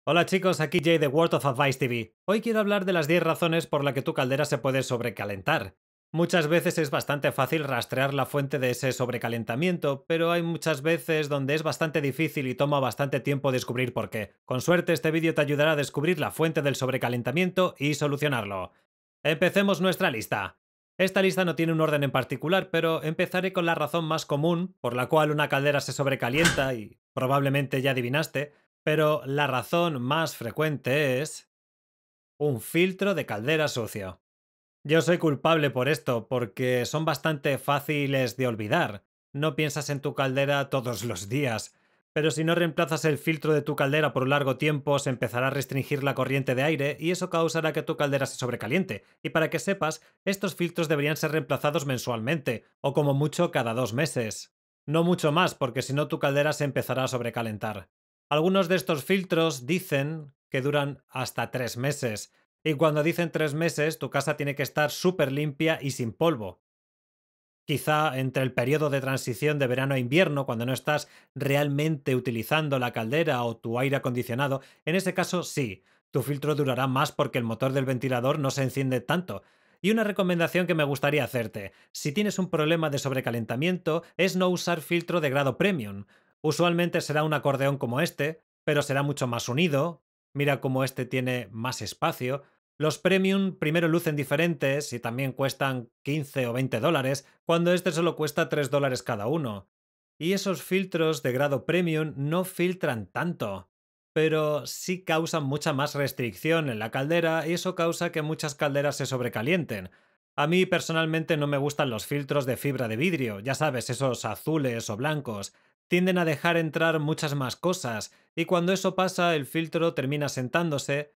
Hola chicos, aquí Jay de World of Advice TV. Hoy quiero hablar de las 10 razones por las que tu caldera se puede sobrecalentar. Muchas veces es bastante fácil rastrear la fuente de ese sobrecalentamiento, pero hay muchas veces donde es bastante difícil y toma bastante tiempo descubrir por qué. Con suerte este vídeo te ayudará a descubrir la fuente del sobrecalentamiento y solucionarlo. Empecemos nuestra lista. Esta lista no tiene un orden en particular, pero empezaré con la razón más común por la cual una caldera se sobrecalienta y probablemente ya adivinaste, pero la razón más frecuente es un filtro de caldera sucio. Yo soy culpable por esto, porque son bastante fáciles de olvidar. No piensas en tu caldera todos los días, pero si no reemplazas el filtro de tu caldera por un largo tiempo, se empezará a restringir la corriente de aire y eso causará que tu caldera se sobrecaliente. Y para que sepas, estos filtros deberían ser reemplazados mensualmente, o como mucho cada 2 meses. No mucho más, porque si no tu caldera se empezará a sobrecalentar. Algunos de estos filtros dicen que duran hasta 3 meses, y cuando dicen 3 meses, tu casa tiene que estar súper limpia y sin polvo. Quizá entre el periodo de transición de verano a invierno, cuando no estás realmente utilizando la caldera o tu aire acondicionado, en ese caso sí, tu filtro durará más porque el motor del ventilador no se enciende tanto. Y una recomendación que me gustaría hacerte, si tienes un problema de sobrecalentamiento, es no usar filtro de grado premium. Usualmente será un acordeón como este, pero será mucho más unido. Mira cómo este tiene más espacio. Los premium primero lucen diferentes y también cuestan 15 o 20 dólares, cuando este solo cuesta 3 dólares cada uno. Y esos filtros de grado premium no filtran tanto, pero sí causan mucha más restricción en la caldera y eso causa que muchas calderas se sobrecalienten. A mí personalmente no me gustan los filtros de fibra de vidrio, ya sabes, esos azules o blancos. Tienden a dejar entrar muchas más cosas, y cuando eso pasa el filtro termina sentándose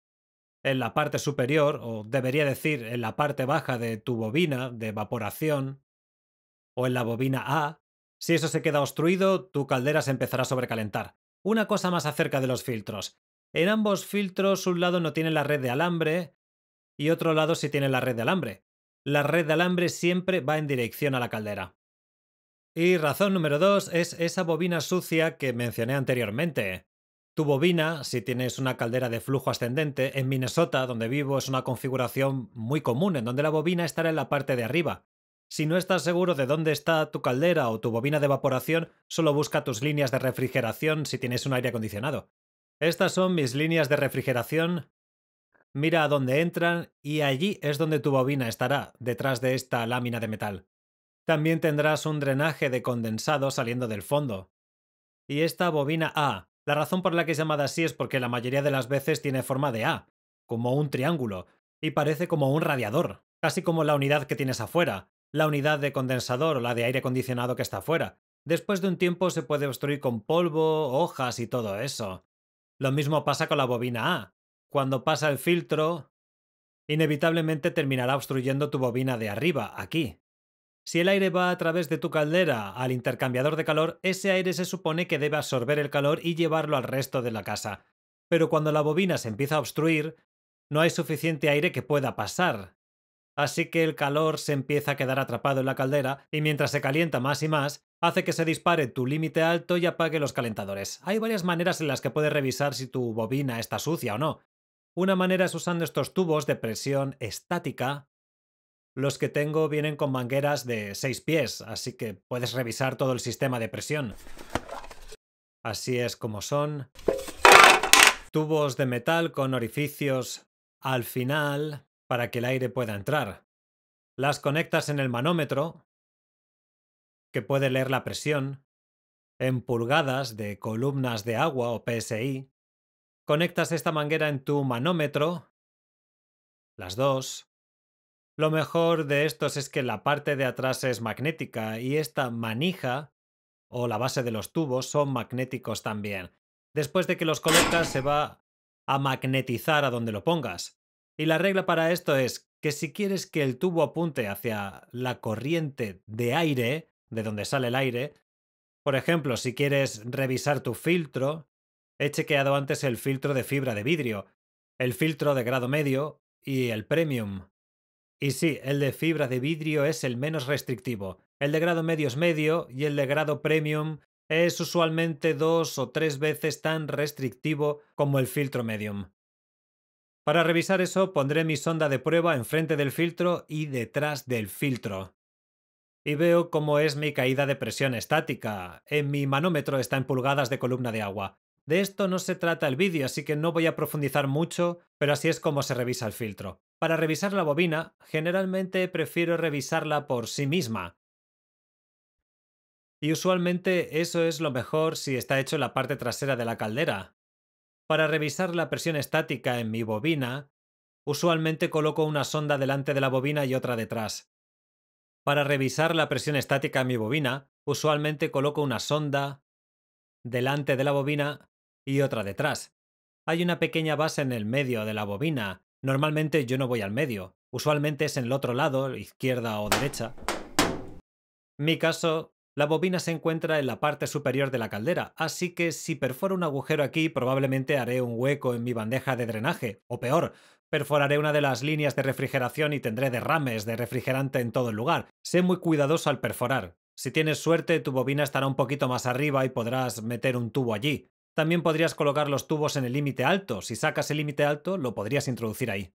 en la parte superior, o debería decir en la parte baja de tu bobina de evaporación, o en la bobina A. Si eso se queda obstruido, tu caldera se empezará a sobrecalentar. Una cosa más acerca de los filtros. En ambos filtros un lado no tiene la red de alambre y otro lado sí tiene la red de alambre. La red de alambre siempre va en dirección a la caldera. Y razón número 2 es esa bobina sucia que mencioné anteriormente. Tu bobina, si tienes una caldera de flujo ascendente, en Minnesota, donde vivo, es una configuración muy común en donde la bobina estará en la parte de arriba. Si no estás seguro de dónde está tu caldera o tu bobina de evaporación, solo busca tus líneas de refrigeración si tienes un aire acondicionado. Estas son mis líneas de refrigeración. Mira a dónde entran y allí es donde tu bobina estará, detrás de esta lámina de metal. También tendrás un drenaje de condensado saliendo del fondo. Y esta bobina A, la razón por la que es llamada así es porque la mayoría de las veces tiene forma de A, como un triángulo, y parece como un radiador, casi como la unidad que tienes afuera, la unidad de condensador o la de aire acondicionado que está afuera. Después de un tiempo se puede obstruir con polvo, hojas y todo eso. Lo mismo pasa con la bobina A. Cuando pasa el filtro, inevitablemente terminará obstruyendo tu bobina de arriba, aquí. Si el aire va a través de tu caldera al intercambiador de calor, ese aire se supone que debe absorber el calor y llevarlo al resto de la casa. Pero cuando la bobina se empieza a obstruir, no hay suficiente aire que pueda pasar. Así que el calor se empieza a quedar atrapado en la caldera y mientras se calienta más y más, hace que se dispare tu límite alto y apague los calentadores. Hay varias maneras en las que puedes revisar si tu bobina está sucia o no. Una manera es usando estos tubos de presión estática. Los que tengo vienen con mangueras de 6 pies, así que puedes revisar todo el sistema de presión. Así es como son. Tubos de metal con orificios al final para que el aire pueda entrar. Las conectas en el manómetro, que puede leer la presión, en pulgadas de columnas de agua o PSI. Conectas esta manguera en tu manómetro, las dos. Lo mejor de estos es que la parte de atrás es magnética y esta manija o la base de los tubos son magnéticos también. Después de que los colocas se va a magnetizar a donde lo pongas. Y la regla para esto es que si quieres que el tubo apunte hacia la corriente de aire, de donde sale el aire, por ejemplo, si quieres revisar tu filtro, he chequeado antes el filtro de fibra de vidrio, el filtro de grado medio y el premium. Y sí, el de fibra de vidrio es el menos restrictivo. El de grado medio es medio y el de grado premium Es usualmente 2 o 3 veces tan restrictivo como el filtro medium. Para revisar eso, pondré mi sonda de prueba enfrente del filtro y detrás del filtro. Y veo cómo es mi caída de presión estática. En mi manómetro está en pulgadas de columna de agua. De esto no se trata el vídeo, así que no voy a profundizar mucho, pero así es como se revisa el filtro. Para revisar la bobina, generalmente prefiero revisarla por sí misma. Y usualmente eso es lo mejor si está hecho en la parte trasera de la caldera. Para revisar la presión estática en mi bobina, usualmente coloco una sonda delante de la bobina y otra detrás. Para revisar la presión estática en mi bobina, usualmente coloco una sonda delante de la bobina y otra detrás. Hay una pequeña base en el medio de la bobina. Normalmente yo no voy al medio. Usualmente es en el otro lado, izquierda o derecha. En mi caso, la bobina se encuentra en la parte superior de la caldera, así que si perforo un agujero aquí, probablemente haré un hueco en mi bandeja de drenaje, o peor, perforaré una de las líneas de refrigeración y tendré derrames de refrigerante en todo el lugar. Sé muy cuidadoso al perforar. Si tienes suerte, tu bobina estará un poquito más arriba y podrás meter un tubo allí. También podrías colocar los tubos en el límite alto. Si sacas el límite alto, lo podrías introducir ahí.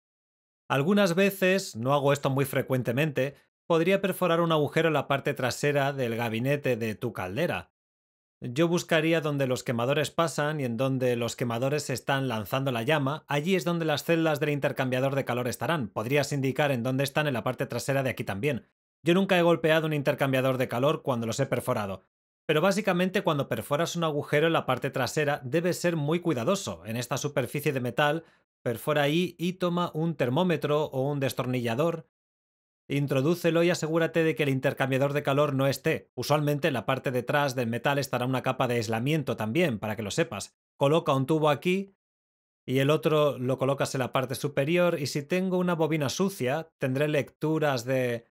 Algunas veces, no hago esto muy frecuentemente, podría perforar un agujero en la parte trasera del gabinete de tu caldera. Yo buscaría donde los quemadores pasan y en donde los quemadores están lanzando la llama, allí es donde las celdas del intercambiador de calor estarán. Podrías indicar en dónde están en la parte trasera de aquí también. Yo nunca he golpeado un intercambiador de calor cuando los he perforado. Pero básicamente cuando perforas un agujero en la parte trasera debes ser muy cuidadoso. En esta superficie de metal, perfora ahí y toma un termómetro o un destornillador. Introdúcelo y asegúrate de que el intercambiador de calor no esté. Usualmente en la parte de atrás del metal estará una capa de aislamiento también, para que lo sepas. Coloca un tubo aquí y el otro lo colocas en la parte superior y si tengo una bobina sucia, tendré lecturas de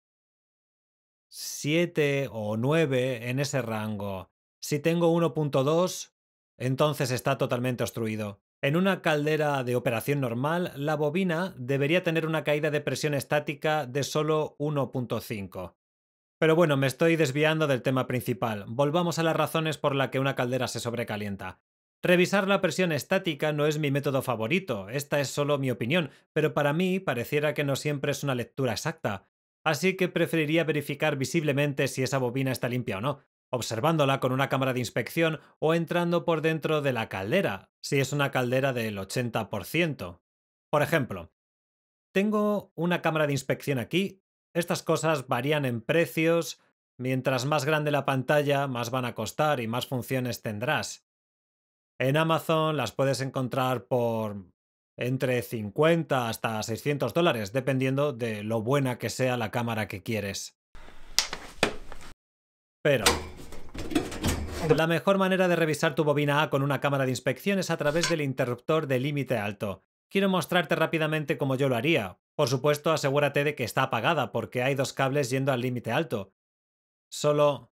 7 o 9 en ese rango. Si tengo 1.2, entonces está totalmente obstruido. En una caldera de operación normal, la bobina debería tener una caída de presión estática de solo 1.5. Pero bueno, me estoy desviando del tema principal. Volvamos a las razones por las que una caldera se sobrecalienta. Revisar la presión estática no es mi método favorito, esta es solo mi opinión, pero para mí pareciera que no siempre es una lectura exacta. Así que preferiría verificar visiblemente si esa bobina está limpia o no, observándola con una cámara de inspección o entrando por dentro de la caldera, si es una caldera del 80%. Por ejemplo, tengo una cámara de inspección aquí. Estas cosas varían en precios. Mientras más grande la pantalla, más van a costar y más funciones tendrás. En Amazon las puedes encontrar por entre 50 hasta $600, dependiendo de lo buena que sea la cámara que quieres. Pero la mejor manera de revisar tu bobina A con una cámara de inspección es a través del interruptor de límite alto. Quiero mostrarte rápidamente cómo yo lo haría. Por supuesto, asegúrate de que está apagada porque hay dos cables yendo al límite alto. Solo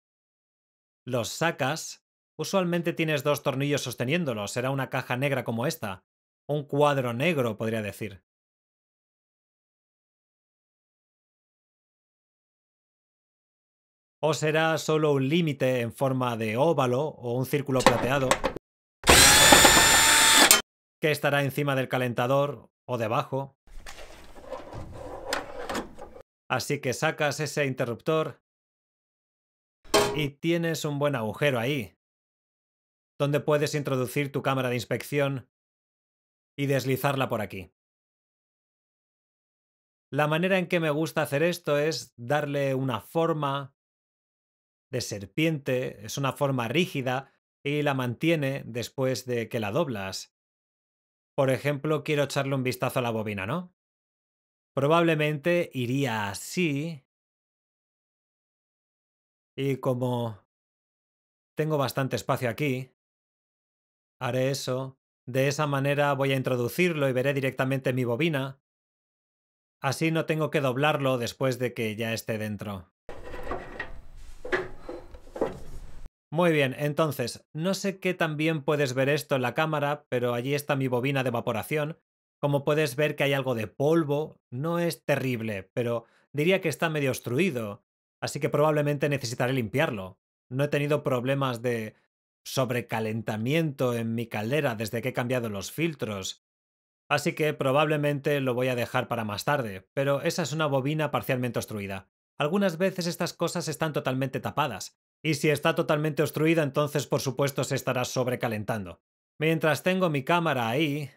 los sacas. Usualmente tienes dos tornillos sosteniéndolos. Será una caja negra como esta. Un cuadro negro, podría decir. O será solo un límite en forma de óvalo o un círculo plateado que estará encima del calentador o debajo. Así que sacas ese interruptor y tienes un buen agujero ahí, donde puedes introducir tu cámara de inspección y deslizarla por aquí. La manera en que me gusta hacer esto es darle una forma de serpiente, es una forma rígida y la mantiene después de que la doblas. Por ejemplo, quiero echarle un vistazo a la bobina, ¿no? Probablemente iría así y como tengo bastante espacio aquí, haré eso. De esa manera voy a introducirlo y veré directamente mi bobina. Así no tengo que doblarlo después de que ya esté dentro. Muy bien, entonces, no sé qué tan bien puedes ver esto en la cámara, pero allí está mi bobina de evaporación. Como puedes ver que hay algo de polvo, no es terrible, pero diría que está medio obstruido, así que probablemente necesitaré limpiarlo. No he tenido problemas de sobrecalentamiento en mi caldera desde que he cambiado los filtros. Así que probablemente lo voy a dejar para más tarde, pero esa es una bobina parcialmente obstruida. Algunas veces estas cosas están totalmente tapadas, y si está totalmente obstruida entonces por supuesto se estará sobrecalentando. Mientras tengo mi cámara ahí,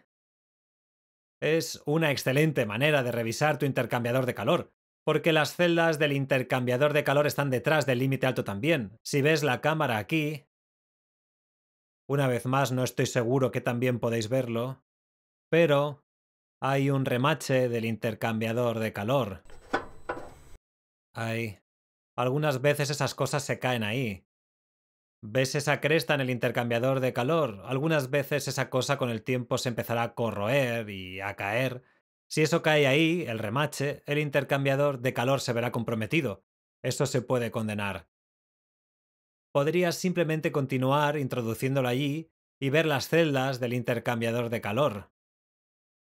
es una excelente manera de revisar tu intercambiador de calor, porque las celdas del intercambiador de calor están detrás del límite alto también. Si ves la cámara aquí, una vez más no estoy seguro que también podéis verlo, pero hay un remache del intercambiador de calor. Hay. Algunas veces esas cosas se caen ahí. ¿Ves esa cresta en el intercambiador de calor? Algunas veces esa cosa con el tiempo se empezará a corroer y a caer. Si eso cae ahí, el remache, el intercambiador de calor se verá comprometido. Eso se puede condenar. Podrías simplemente continuar introduciéndolo allí y ver las celdas del intercambiador de calor.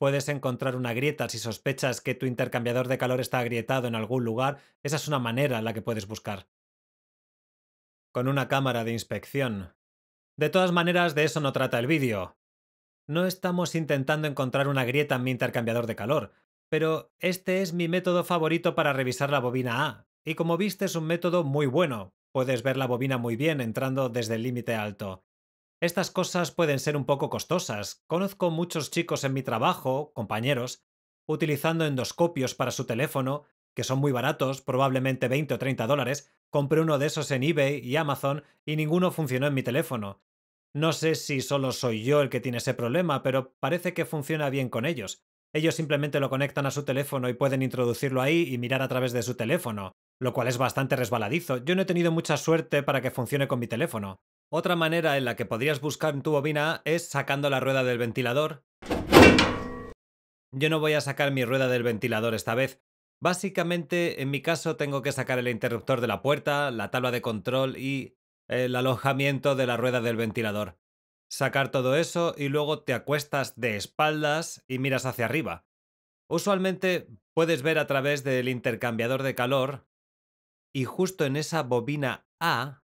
Puedes encontrar una grieta si sospechas que tu intercambiador de calor está agrietado en algún lugar. Esa es una manera en la que puedes buscar. Con una cámara de inspección. De todas maneras, de eso no trata el vídeo. No estamos intentando encontrar una grieta en mi intercambiador de calor, pero este es mi método favorito para revisar la bobina A, y como viste es un método muy bueno. Puedes ver la bobina muy bien entrando desde el límite alto. Estas cosas pueden ser un poco costosas. Conozco muchos chicos en mi trabajo, compañeros, utilizando endoscopios para su teléfono, que son muy baratos, probablemente 20 o 30 dólares. Compré uno de esos en eBay y Amazon y ninguno funcionó en mi teléfono. No sé si solo soy yo el que tiene ese problema, pero parece que funciona bien con ellos. Ellos simplemente lo conectan a su teléfono y pueden introducirlo ahí y mirar a través de su teléfono, lo cual es bastante resbaladizo. Yo no he tenido mucha suerte para que funcione con mi teléfono. Otra manera en la que podrías buscar en tu bobina es sacando la rueda del ventilador. Yo no voy a sacar mi rueda del ventilador esta vez. Básicamente, en mi caso, tengo que sacar el interruptor de la puerta, la tabla de control y el alojamiento de la rueda del ventilador. Sacar todo eso y luego te acuestas de espaldas y miras hacia arriba. Usualmente puedes ver a través del intercambiador de calor y justo en esa bobina A,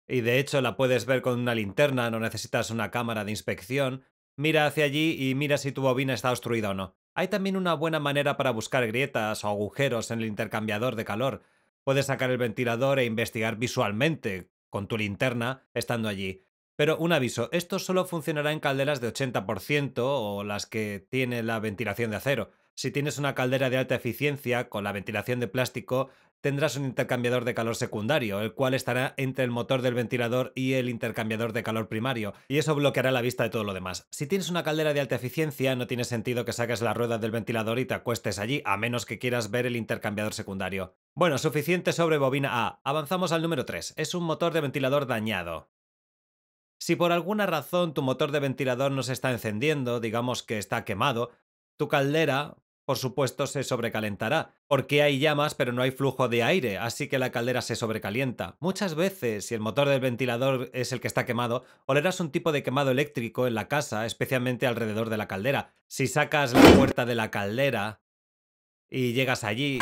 y de hecho la puedes ver con una linterna, no necesitas una cámara de inspección. Mira hacia allí y mira si tu bobina está obstruida o no. Hay también una buena manera para buscar grietas o agujeros en el intercambiador de calor. Puedes sacar el ventilador e investigar visualmente con tu linterna estando allí. Pero un aviso, esto solo funcionará en calderas de 80% o las que tiene la ventilación de acero. Si tienes una caldera de alta eficiencia con la ventilación de plástico, tendrás un intercambiador de calor secundario, el cual estará entre el motor del ventilador y el intercambiador de calor primario, y eso bloqueará la vista de todo lo demás. Si tienes una caldera de alta eficiencia, no tiene sentido que saques la rueda del ventilador y te acuestes allí, a menos que quieras ver el intercambiador secundario. Bueno, suficiente sobre bobina A. Avanzamos al número 3. Es un motor de ventilador dañado. Si por alguna razón tu motor de ventilador no se está encendiendo, digamos que está quemado, tu caldera, por supuesto, se sobrecalentará, porque hay llamas pero no hay flujo de aire, así que la caldera se sobrecalienta. Muchas veces, si el motor del ventilador es el que está quemado, olerás un tipo de quemado eléctrico en la casa, especialmente alrededor de la caldera. Si sacas la puerta de la caldera y llegas allí y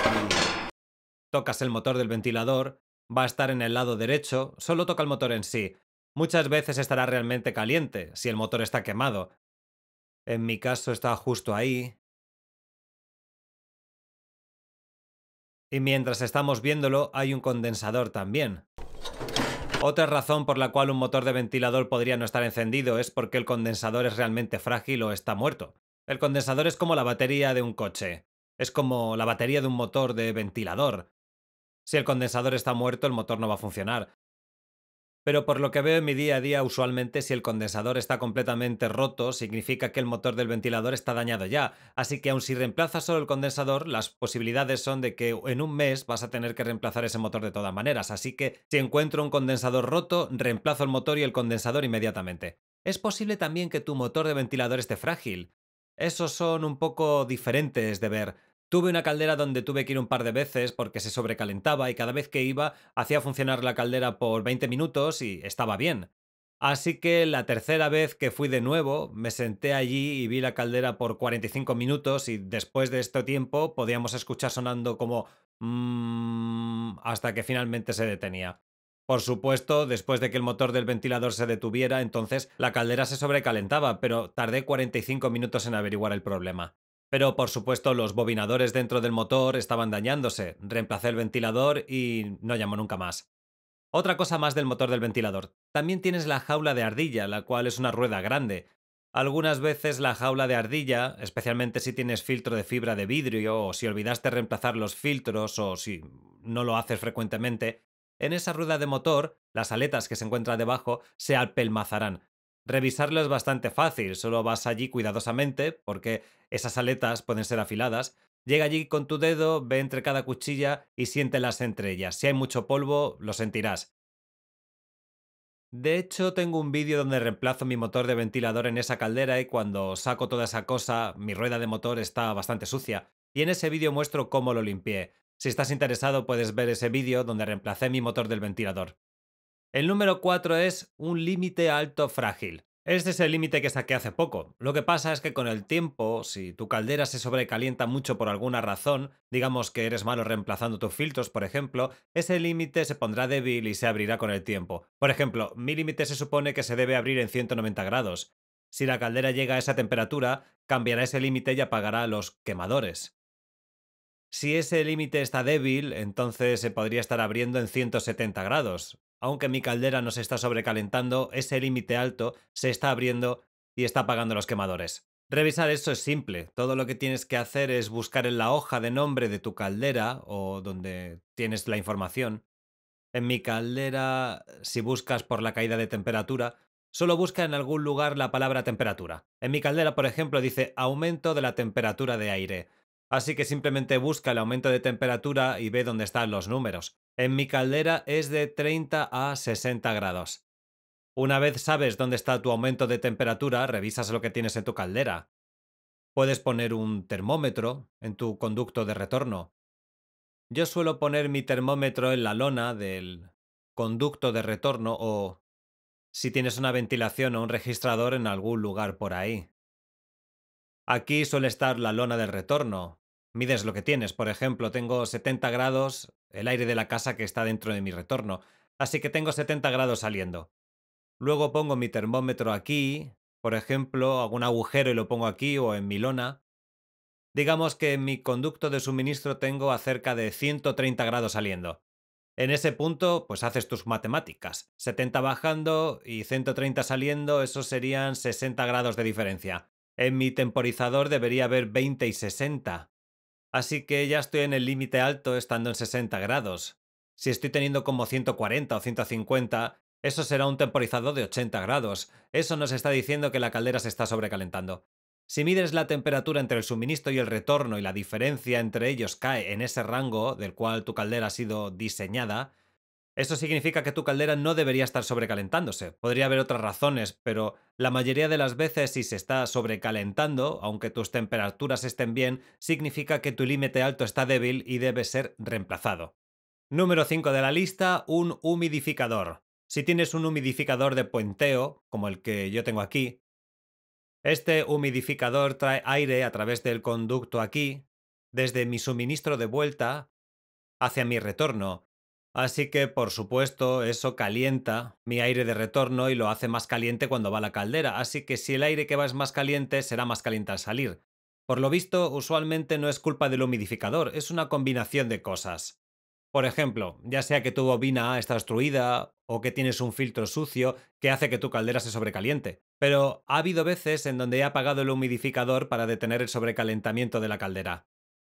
tocas el motor del ventilador, va a estar en el lado derecho, solo toca el motor en sí. Muchas veces estará realmente caliente, si el motor está quemado. En mi caso está justo ahí. Y mientras estamos viéndolo, hay un condensador también. Otra razón por la cual un motor de ventilador podría no estar encendido es porque el condensador es realmente frágil o está muerto. El condensador es como la batería de un coche. Es como la batería de un motor de ventilador. Si el condensador está muerto, el motor no va a funcionar. Pero por lo que veo en mi día a día, usualmente si el condensador está completamente roto, significa que el motor del ventilador está dañado ya. Así que aun si reemplazas solo el condensador, las posibilidades son de que en un mes vas a tener que reemplazar ese motor de todas maneras. Así que si encuentro un condensador roto, reemplazo el motor y el condensador inmediatamente. Es posible también que tu motor de ventilador esté frágil. Esos son un poco diferentes de ver. Tuve una caldera donde tuve que ir un par de veces porque se sobrecalentaba y cada vez que iba hacía funcionar la caldera por 20 minutos y estaba bien. Así que la tercera vez que fui de nuevo, me senté allí y vi la caldera por 45 minutos y después de este tiempo podíamos escuchar sonando como hasta que finalmente se detenía. Por supuesto, después de que el motor del ventilador se detuviera, entonces la caldera se sobrecalentaba, pero tardé 45 minutos en averiguar el problema. Pero por supuesto, los bobinadores dentro del motor estaban dañándose. Reemplacé el ventilador y no llamó nunca más. Otra cosa más del motor del ventilador. También tienes la jaula de ardilla, la cual es una rueda grande. Algunas veces la jaula de ardilla, especialmente si tienes filtro de fibra de vidrio o si olvidaste reemplazar los filtros o si no lo haces frecuentemente, en esa rueda de motor, las aletas que se encuentran debajo se apelmazarán. Revisarlo es bastante fácil, solo vas allí cuidadosamente, porque esas aletas pueden ser afiladas. Llega allí con tu dedo, ve entre cada cuchilla y siéntelas entre ellas. Si hay mucho polvo, lo sentirás. De hecho, tengo un vídeo donde reemplazo mi motor de ventilador en esa caldera y cuando saco toda esa cosa, mi rueda de motor está bastante sucia. Y en ese vídeo muestro cómo lo limpié. Si estás interesado, puedes ver ese vídeo donde reemplacé mi motor del ventilador. El número 4 es un límite alto frágil. Este es el límite que saqué hace poco. Lo que pasa es que con el tiempo, si tu caldera se sobrecalienta mucho por alguna razón, digamos que eres malo reemplazando tus filtros, por ejemplo, ese límite se pondrá débil y se abrirá con el tiempo. Por ejemplo, mi límite se supone que se debe abrir en 190 grados. Si la caldera llega a esa temperatura, cambiará ese límite y apagará los quemadores. Si ese límite está débil, entonces se podría estar abriendo en 170 grados. Aunque mi caldera no se está sobrecalentando, ese límite alto se está abriendo y está apagando los quemadores. Revisar eso es simple. Todo lo que tienes que hacer es buscar en la hoja de nombre de tu caldera o donde tienes la información. En mi caldera, si buscas por la caída de temperatura, solo busca en algún lugar la palabra temperatura. En mi caldera, por ejemplo, dice aumento de la temperatura de aire. Así que simplemente busca el aumento de temperatura y ve dónde están los números. En mi caldera es de 30 a 60 grados. Una vez sabes dónde está tu aumento de temperatura, revisas lo que tienes en tu caldera. Puedes poner un termómetro en tu conducto de retorno. Yo suelo poner mi termómetro en la lona del conducto de retorno o si tienes una ventilación o un registrador en algún lugar por ahí. Aquí suele estar la lona del retorno. Mides lo que tienes. Por ejemplo, tengo 70 grados el aire de la casa que está dentro de mi retorno. Así que tengo 70 grados saliendo. Luego pongo mi termómetro aquí. Por ejemplo, hago un agujero y lo pongo aquí o en mi lona. Digamos que en mi conducto de suministro tengo a cerca de 130 grados saliendo. En ese punto, pues haces tus matemáticas. 70 bajando y 130 saliendo, eso serían 60 grados de diferencia. En mi temporizador debería haber 20 y 60. Así que ya estoy en el límite alto estando en 60 grados. Si estoy teniendo como 140 o 150, eso será un temporizador de 80 grados. Eso nos está diciendo que la caldera se está sobrecalentando. Si mides la temperatura entre el suministro y el retorno y la diferencia entre ellos cae en ese rango del cual tu caldera ha sido diseñada, eso significa que tu caldera no debería estar sobrecalentándose. Podría haber otras razones, pero la mayoría de las veces si se está sobrecalentando, aunque tus temperaturas estén bien, significa que tu límite alto está débil y debe ser reemplazado. Número 5 de la lista, un humidificador. Si tienes un humidificador de puenteo, como el que yo tengo aquí, este humidificador trae aire a través del conducto aquí, desde mi suministro de vuelta hacia mi retorno. Así que, por supuesto, eso calienta mi aire de retorno y lo hace más caliente cuando va a la caldera. Así que si el aire que va es más caliente, será más caliente al salir. Por lo visto, usualmente no es culpa del humidificador, es una combinación de cosas. Por ejemplo, ya sea que tu bobina está obstruida o que tienes un filtro sucio que hace que tu caldera se sobrecaliente. Pero ha habido veces en donde he apagado el humidificador para detener el sobrecalentamiento de la caldera.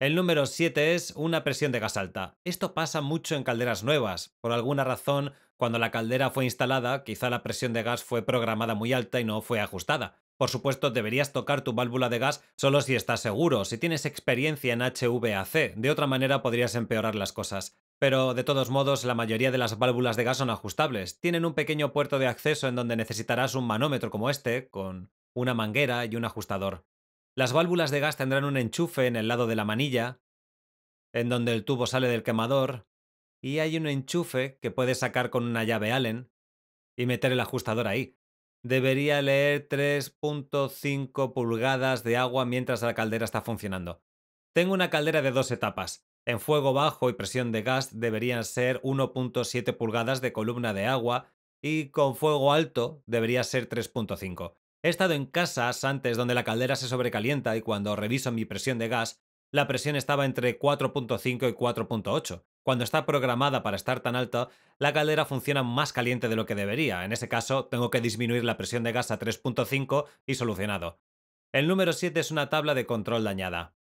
El número 7 es una presión de gas alta. Esto pasa mucho en calderas nuevas. Por alguna razón, cuando la caldera fue instalada, quizá la presión de gas fue programada muy alta y no fue ajustada. Por supuesto, deberías tocar tu válvula de gas solo si estás seguro, si tienes experiencia en HVAC. De otra manera podrías empeorar las cosas. Pero de todos modos, la mayoría de las válvulas de gas son ajustables. Tienen un pequeño puerto de acceso en donde necesitarás un manómetro como este, con una manguera y un ajustador. Las válvulas de gas tendrán un enchufe en el lado de la manilla, en donde el tubo sale del quemador, y hay un enchufe que puedes sacar con una llave Allen y meter el ajustador ahí. Debería leer 3,5 pulgadas de agua mientras la caldera está funcionando. Tengo una caldera de dos etapas. En fuego bajo y presión de gas deberían ser 1,7 pulgadas de columna de agua y con fuego alto debería ser 3,5. He estado en casas antes donde la caldera se sobrecalienta y cuando reviso mi presión de gas, la presión estaba entre 4,5 y 4,8. Cuando está programada para estar tan alta, la caldera funciona más caliente de lo que debería. En ese caso, tengo que disminuir la presión de gas a 3,5 y solucionado. El número 7 es una tabla de control dañada.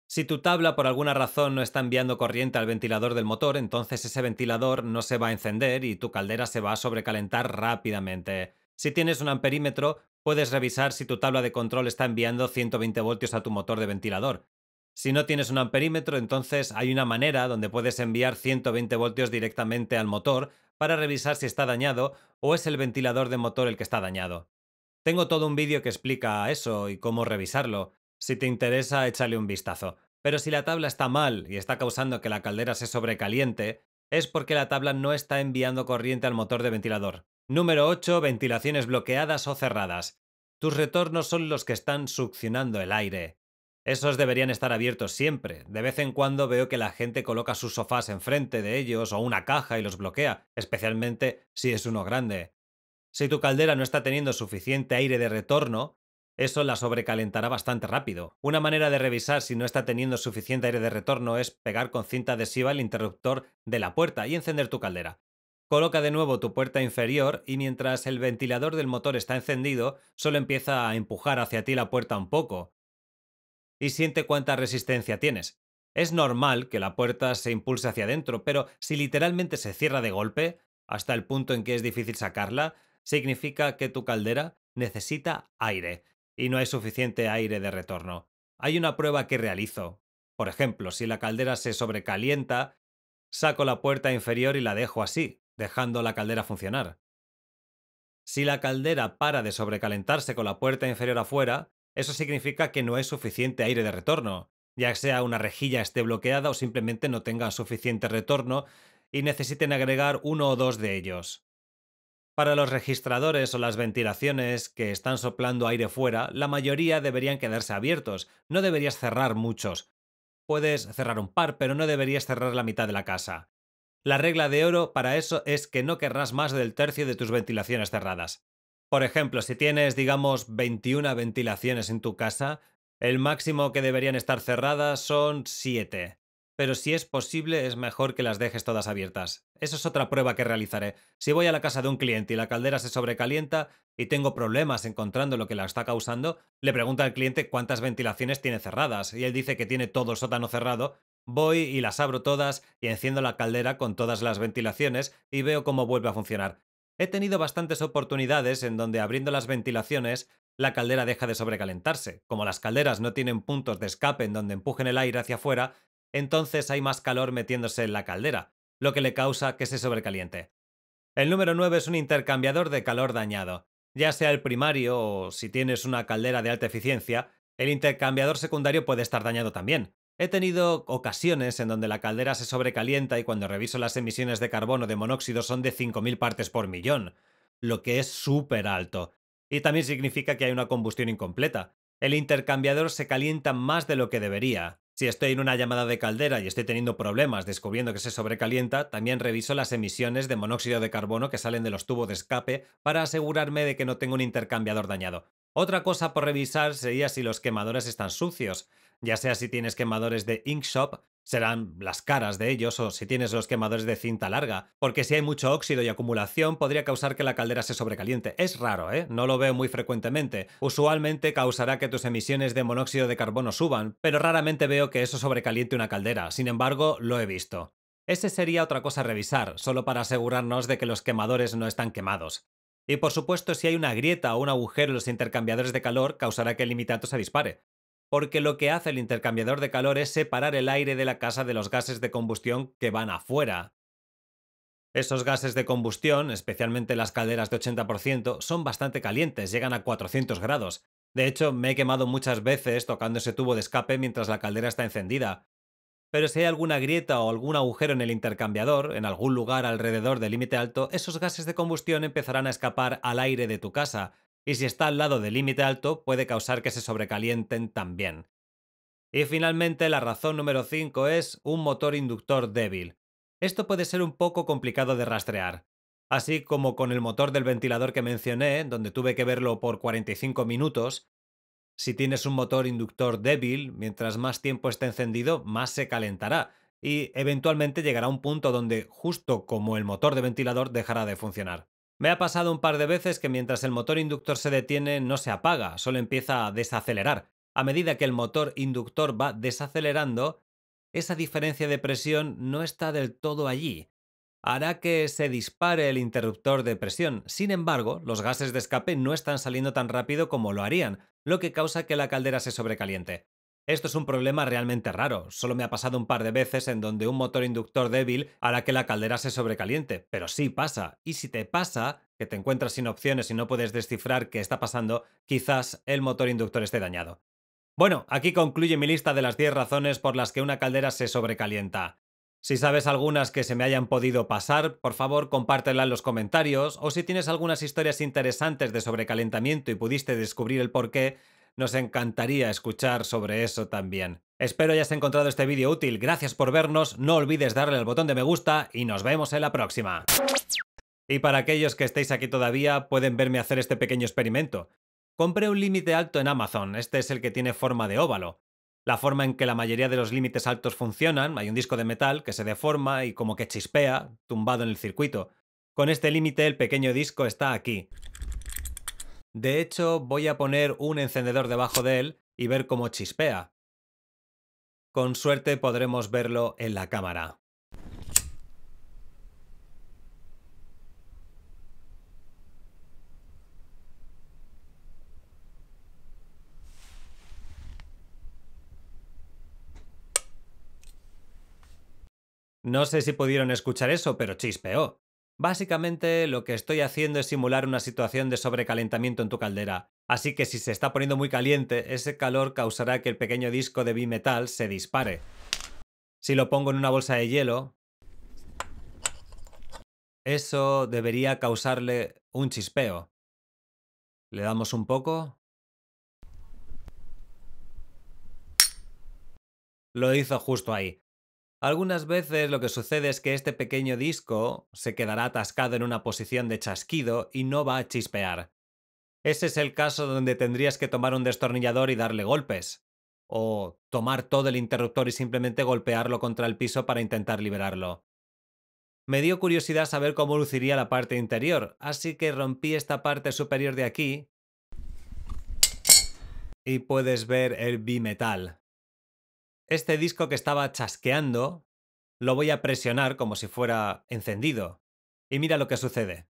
Si tu tabla por alguna razón no está enviando corriente al ventilador del motor, entonces ese ventilador no se va a encender y tu caldera se va a sobrecalentar rápidamente. Si tienes un amperímetro, puedes revisar si tu tabla de control está enviando 120 voltios a tu motor de ventilador. Si no tienes un amperímetro, entonces hay una manera donde puedes enviar 120 voltios directamente al motor para revisar si está dañado o es el ventilador de motor el que está dañado. Tengo todo un vídeo que explica eso y cómo revisarlo. Si te interesa, échale un vistazo. Pero si la tabla está mal y está causando que la caldera se sobrecaliente, es porque la tabla no está enviando corriente al motor de ventilador. Número 8. Ventilaciones bloqueadas o cerradas. Tus retornos son los que están succionando el aire. Esos deberían estar abiertos siempre. De vez en cuando veo que la gente coloca sus sofás enfrente de ellos o una caja y los bloquea, especialmente si es uno grande. Si tu caldera no está teniendo suficiente aire de retorno, eso la sobrecalentará bastante rápido. Una manera de revisar si no está teniendo suficiente aire de retorno es pegar con cinta adhesiva el interruptor de la puerta y encender tu caldera. Coloca de nuevo tu puerta inferior y mientras el ventilador del motor está encendido, solo empieza a empujar hacia ti la puerta un poco y siente cuánta resistencia tienes. Es normal que la puerta se impulse hacia adentro, pero si literalmente se cierra de golpe, hasta el punto en que es difícil sacarla, significa que tu caldera necesita aire y no hay suficiente aire de retorno. Hay una prueba que realizo. Por ejemplo, si la caldera se sobrecalienta, saco la puerta inferior y la dejo así, dejando la caldera funcionar. Si la caldera para de sobrecalentarse con la puerta inferior afuera, eso significa que no hay suficiente aire de retorno, ya sea una rejilla esté bloqueada o simplemente no tenga suficiente retorno y necesiten agregar uno o dos de ellos. Para los registradores o las ventilaciones que están soplando aire fuera, la mayoría deberían quedarse abiertos, no deberías cerrar muchos. Puedes cerrar un par, pero no deberías cerrar la mitad de la casa. La regla de oro para eso es que no querrás más del tercio de tus ventilaciones cerradas. Por ejemplo, si tienes, digamos, 21 ventilaciones en tu casa, el máximo que deberían estar cerradas son 7. Pero si es posible, es mejor que las dejes todas abiertas. Eso es otra prueba que realizaré. Si voy a la casa de un cliente y la caldera se sobrecalienta y tengo problemas encontrando lo que la está causando, le pregunto al cliente cuántas ventilaciones tiene cerradas y él dice que tiene todo el sótano cerrado. Voy y las abro todas y enciendo la caldera con todas las ventilaciones y veo cómo vuelve a funcionar. He tenido bastantes oportunidades en donde abriendo las ventilaciones la caldera deja de sobrecalentarse. Como las calderas no tienen puntos de escape en donde empujen el aire hacia afuera, entonces hay más calor metiéndose en la caldera, lo que le causa que se sobrecaliente. El número 9 es un intercambiador de calor dañado. Ya sea el primario o si tienes una caldera de alta eficiencia, el intercambiador secundario puede estar dañado también. He tenido ocasiones en donde la caldera se sobrecalienta y cuando reviso las emisiones de carbono de monóxido son de 5.000 partes por millón, lo que es súper alto. Y también significa que hay una combustión incompleta. El intercambiador se calienta más de lo que debería. Si estoy en una llamada de caldera y estoy teniendo problemas descubriendo que se sobrecalienta, también reviso las emisiones de monóxido de carbono que salen de los tubos de escape para asegurarme de que no tengo un intercambiador dañado. Otra cosa por revisar sería si los quemadores están sucios, ya sea si tienes quemadores de Inkshop, serán las caras de ellos, o si tienes los quemadores de cinta larga, porque si hay mucho óxido y acumulación podría causar que la caldera se sobrecaliente. Es raro, ¿eh? No lo veo muy frecuentemente. Usualmente causará que tus emisiones de monóxido de carbono suban, pero raramente veo que eso sobrecaliente una caldera. Sin embargo, lo he visto. Ese sería otra cosa a revisar, solo para asegurarnos de que los quemadores no están quemados. Y por supuesto, si hay una grieta o un agujero en los intercambiadores de calor, causará que el limitante se dispare, porque lo que hace el intercambiador de calor es separar el aire de la casa de los gases de combustión que van afuera. Esos gases de combustión, especialmente las calderas de 80%, son bastante calientes, llegan a 400 grados. De hecho, me he quemado muchas veces tocando ese tubo de escape mientras la caldera está encendida. Pero si hay alguna grieta o algún agujero en el intercambiador, en algún lugar alrededor del límite alto, esos gases de combustión empezarán a escapar al aire de tu casa, y si está al lado del límite alto, puede causar que se sobrecalienten también. Y finalmente, la razón número 5 es un motor inductor débil. Esto puede ser un poco complicado de rastrear. Así como con el motor del ventilador que mencioné, donde tuve que verlo por 45 minutos, si tienes un motor inductor débil, mientras más tiempo esté encendido, más se calentará y eventualmente llegará a un punto donde, justo como el motor de ventilador, dejará de funcionar. Me ha pasado un par de veces que mientras el motor inductor se detiene no se apaga, solo empieza a desacelerar. A medida que el motor inductor va desacelerando, esa diferencia de presión no está del todo allí. Hará que se dispare el interruptor de presión. Sin embargo, los gases de escape no están saliendo tan rápido como lo harían, lo que causa que la caldera se sobrecaliente. Esto es un problema realmente raro, solo me ha pasado un par de veces en donde un motor inductor débil hará que la caldera se sobrecaliente, pero sí pasa, y si te pasa, que te encuentras sin opciones y no puedes descifrar qué está pasando, quizás el motor inductor esté dañado. Bueno, aquí concluye mi lista de las 10 razones por las que una caldera se sobrecalienta. Si sabes algunas que se me hayan podido pasar, por favor compártela en los comentarios, o si tienes algunas historias interesantes de sobrecalentamiento y pudiste descubrir el porqué, nos encantaría escuchar sobre eso también. Espero hayas encontrado este vídeo útil, gracias por vernos, no olvides darle al botón de me gusta y nos vemos en la próxima. Y para aquellos que estéis aquí todavía, pueden verme hacer este pequeño experimento. Compré un límite alto en Amazon, este es el que tiene forma de óvalo. La forma en que la mayoría de los límites altos funcionan, hay un disco de metal que se deforma y como que chispea, tumbado en el circuito. Con este límite el pequeño disco está aquí. De hecho, voy a poner un encendedor debajo de él y ver cómo chispea. Con suerte podremos verlo en la cámara. No sé si pudieron escuchar eso, pero chispeó. Básicamente lo que estoy haciendo es simular una situación de sobrecalentamiento en tu caldera, así que si se está poniendo muy caliente, ese calor causará que el pequeño disco de bimetal se dispare. Si lo pongo en una bolsa de hielo, eso debería causarle un chispeo. Le damos un poco. Lo hizo justo ahí. Algunas veces lo que sucede es que este pequeño disco se quedará atascado en una posición de chasquido y no va a chispear. Ese es el caso donde tendrías que tomar un destornillador y darle golpes. O tomar todo el interruptor y simplemente golpearlo contra el piso para intentar liberarlo. Me dio curiosidad saber cómo luciría la parte interior, así que rompí esta parte superior de aquí y puedes ver el bimetal. Este disco que estaba chasqueando lo voy a presionar como si fuera encendido. Y mira lo que sucede.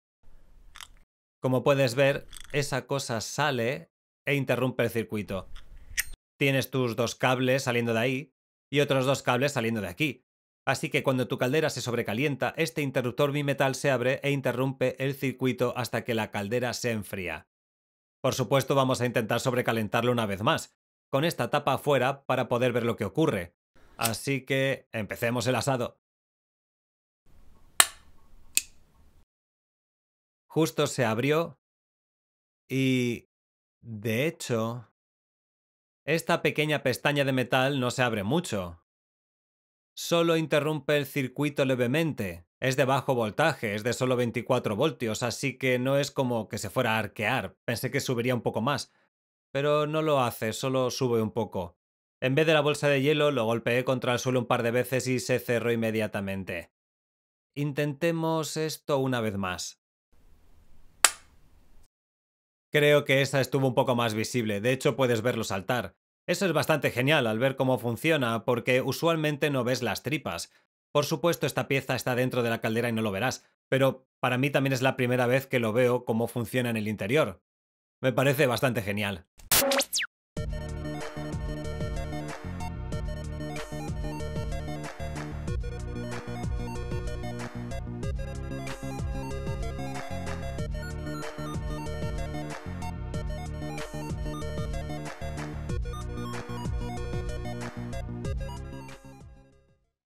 Como puedes ver, esa cosa sale e interrumpe el circuito. Tienes tus dos cables saliendo de ahí y otros dos cables saliendo de aquí. Así que cuando tu caldera se sobrecalienta, este interruptor bimetal se abre e interrumpe el circuito hasta que la caldera se enfría. Por supuesto, vamos a intentar sobrecalentarlo una vez más, con esta tapa afuera para poder ver lo que ocurre. Así que empecemos el asado. Justo se abrió y, de hecho, esta pequeña pestaña de metal no se abre mucho. Solo interrumpe el circuito levemente. Es de bajo voltaje, es de solo 24 voltios, así que no es como que se fuera a arquear. Pensé que subiría un poco más, pero no lo hace, solo sube un poco. En vez de la bolsa de hielo, lo golpeé contra el suelo un par de veces y se cerró inmediatamente. Intentemos esto una vez más. Creo que esa estuvo un poco más visible, de hecho puedes verlo saltar. Eso es bastante genial al ver cómo funciona, porque usualmente no ves las tripas. Por supuesto, esta pieza está dentro de la caldera y no lo verás, pero para mí también es la primera vez que lo veo cómo funciona en el interior. Me parece bastante genial.